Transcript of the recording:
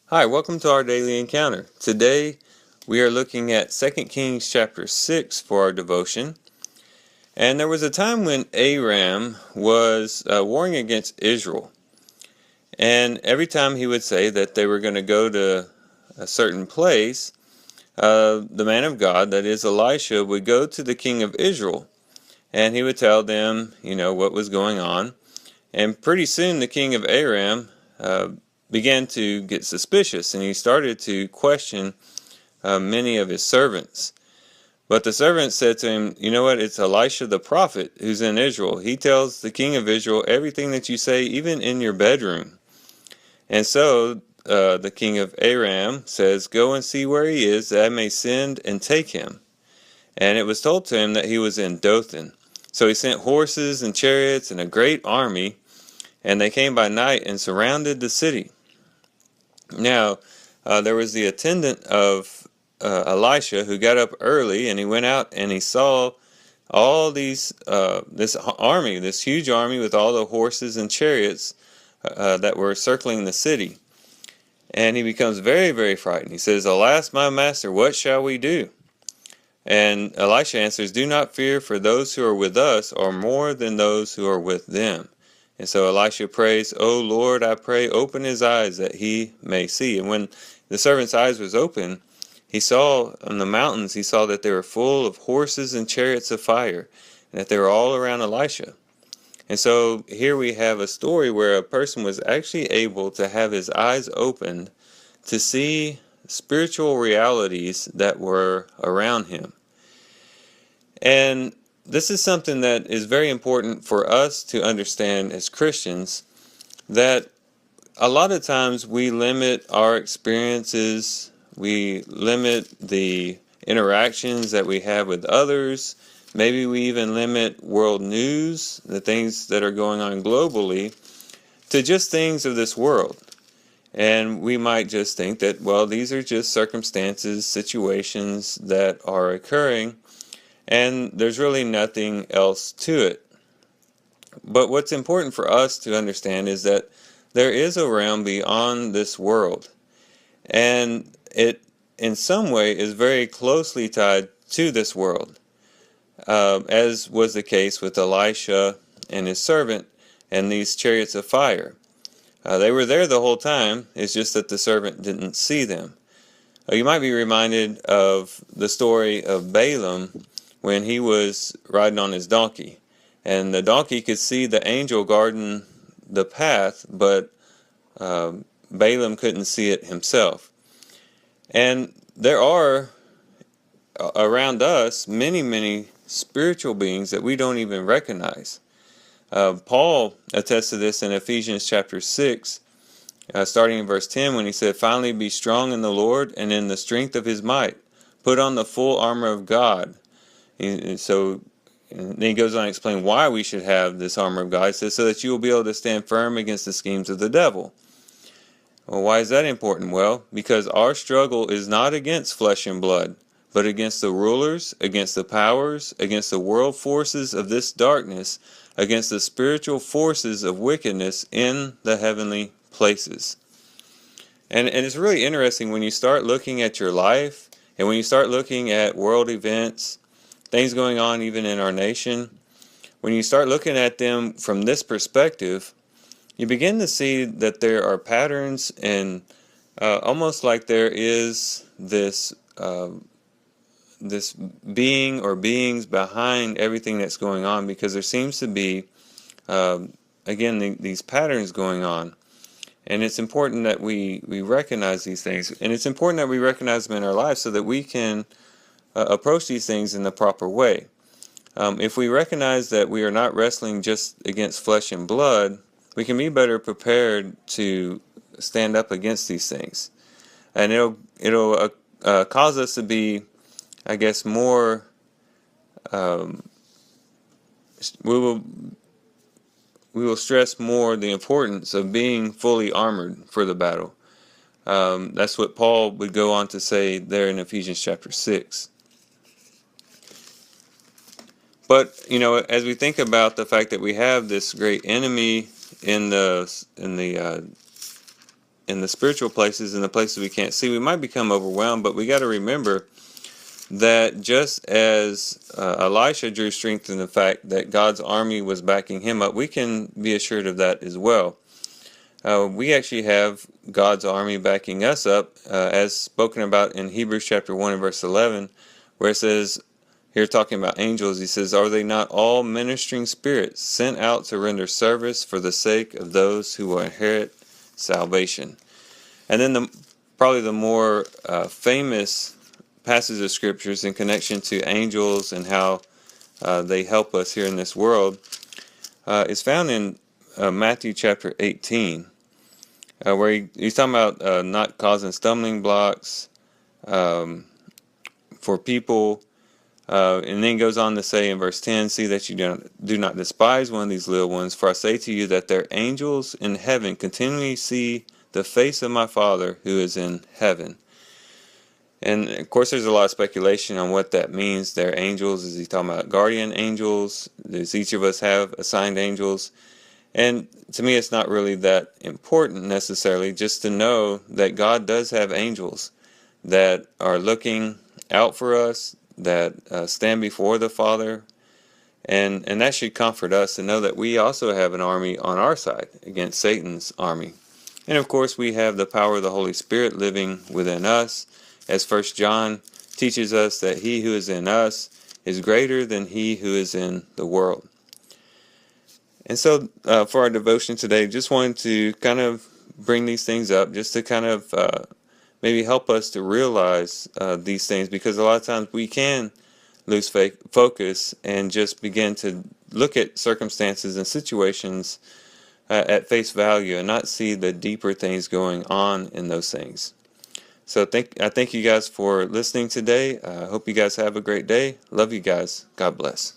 Hi, welcome to our daily encounter. Today we are looking at 2 Kings chapter 6 for our devotion. And there was a time when Aram was warring against Israel. And every time he would say that they were going to go to a certain place, the man of God, that is Elisha, would go to the king of Israel. And he would tell them, what was going on. And pretty soon the king of Aram began to get suspicious, and he started to question many of his servants. But the servants said to him, "You know what? It's Elisha the prophet who's in Israel. He tells the king of Israel everything that you say, even in your bedroom." And so the king of Aram says, "Go and see where he is, that I may send and take him." And it was told to him that he was in Dothan. So he sent horses and chariots and a great army, and they came by night and surrounded the city. Now, there was the attendant of Elisha who got up early, and he went out and he saw all this army, this huge army with all the horses and chariots that were circling the city. And he becomes very, very frightened. He says, "Alas, my master, what shall we do?" And Elisha answers, "Do not fear, for those who are with us are more than those who are with them." And so Elisha prays, "O Lord, I pray, open his eyes that he may see." And when the servant's eyes was open, he saw on the mountains, he saw that they were full of horses and chariots of fire, and that they were all around Elisha. And so here we have a story where a person was actually able to have his eyes opened to see spiritual realities that were around him. And this is something that is very important for us to understand as Christians, that a lot of times we limit our experiences, we limit the interactions that we have with others, maybe we even limit world news, the things that are going on globally, to just things of this world. And we might just think that, well, these are just circumstances, situations that are occurring, and there's really nothing else to it. But what's important for us to understand is that there is a realm beyond this world, and it in some way is very closely tied to this world, as was the case with Elisha and his servant and these chariots of fire. They were there the whole time, it's just that the servant didn't see them. You might be reminded of the story of Balaam when he was riding on his donkey, and the donkey could see the angel guarding the path, but Balaam couldn't see it himself. And there are around us many, many spiritual beings that we don't even recognize. Paul attests to this in Ephesians chapter 6, starting in verse 10, when he said, "Finally be strong in the Lord and in the strength of his might. Put on the full armor of God." And then he goes on to explain why we should have this armor of God. He says, "So that you will be able to stand firm against the schemes of the devil." Well, why is that important? Well, because our struggle is not against flesh and blood, but against the rulers, against the powers, against the world forces of this darkness, against the spiritual forces of wickedness in the heavenly places. And it's really interesting when you start looking at your life, and when you start looking at world events, things going on even in our nation, when you start looking at them from this perspective, you begin to see that there are patterns, and almost like there is this being or beings behind everything that's going on, because there seems to be these patterns going on. And it's important that we recognize these things, and it's important that we recognize them in our lives so that we can approach these things in the proper way. If we recognize that we are not wrestling just against flesh and blood, we can be better prepared to stand up against these things, and it'll cause us to be, I guess, more. We will stress more the importance of being fully armored for the battle. That's what Paul would go on to say there in Ephesians chapter 6. But, as we think about the fact that we have this great enemy in the in the spiritual places, in the places we can't see, we might become overwhelmed, but we got to remember that just as Elisha drew strength in the fact that God's army was backing him up, we can be assured of that as well. We actually have God's army backing us up, as spoken about in Hebrews chapter 1 and verse 11, where it says, here talking about angels, he says, "Are they not all ministering spirits sent out to render service for the sake of those who will inherit salvation?" And then probably the more famous passage of scriptures in connection to angels and how they help us here in this world is found in Matthew chapter 18, where he's talking about not causing stumbling blocks for people. And then goes on to say in verse 10, "See that you do not despise one of these little ones, for I say to you that their angels in heaven continually see the face of my Father who is in heaven." And of course there's a lot of speculation on what that means. They're angels. Is he talking about guardian angels? Does each of us have assigned angels? And to me it's not really that important necessarily, just to know that God does have angels that are looking out for us, that stand before the Father, and that should comfort us to know that we also have an army on our side against Satan's army. And of course we have the power of the Holy Spirit living within us, as 1 John teaches us that he who is in us is greater than he who is in the world. And so for our devotion today, just wanted to kind of bring these things up, just to kind of maybe help us to realize these things, because a lot of times we can lose focus and just begin to look at circumstances and situations at face value and not see the deeper things going on in those things. So I thank you guys for listening today. I hope you guys have a great day. Love you guys. God bless.